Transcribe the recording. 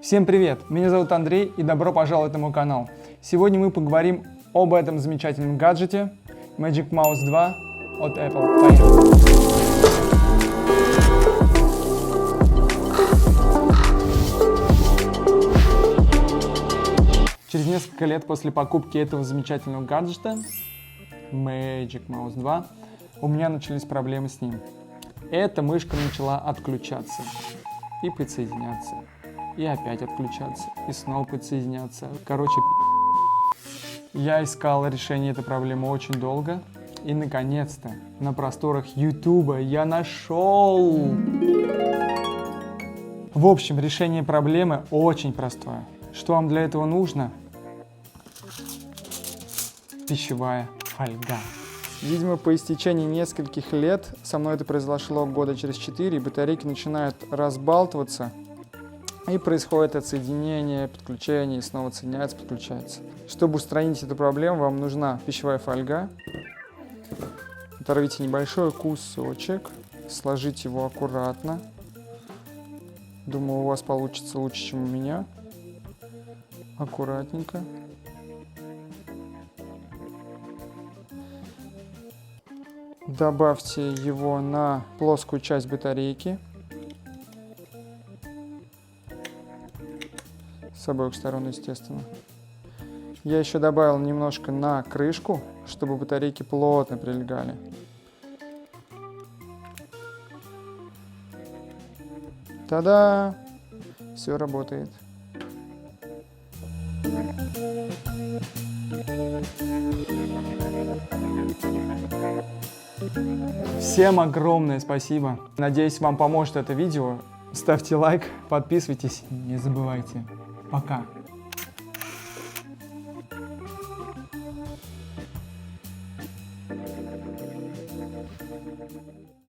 Всем привет! Меня зовут Андрей и добро пожаловать на мой канал. Сегодня мы поговорим об этом замечательном гаджете Magic Mouse 2 от Apple. Поехали! Через несколько лет после покупки этого замечательного гаджета Magic Mouse 2 у меня начались проблемы с ним. Эта мышка начала отключаться и подсоединяться, и опять отключаться, и снова подсоединяться. Короче, я искал решение этой проблемы очень долго, и наконец-то на просторах YouTube я нашел. В общем, решение проблемы очень простое. Что вам для этого нужно? Пищевая фольга. Видимо, по истечении нескольких лет, со мной это произошло года через 4, батарейки начинают разбалтываться, и происходит отсоединение, подключение, и снова отсоединяется, подключается. Чтобы устранить эту проблему, вам нужна пищевая фольга. Оторвите небольшой кусочек, сложите его аккуратно. Думаю, у вас получится лучше, чем у меня. Аккуратненько. Добавьте его на плоскую часть батарейки. С обоих сторон, естественно. Я еще добавил немножко на крышку, чтобы батарейки плотно прилегали. Та-да! Все работает. Всем огромное спасибо. Надеюсь, вам поможет это видео. Ставьте лайк, подписывайтесь, не забывайте. Пока.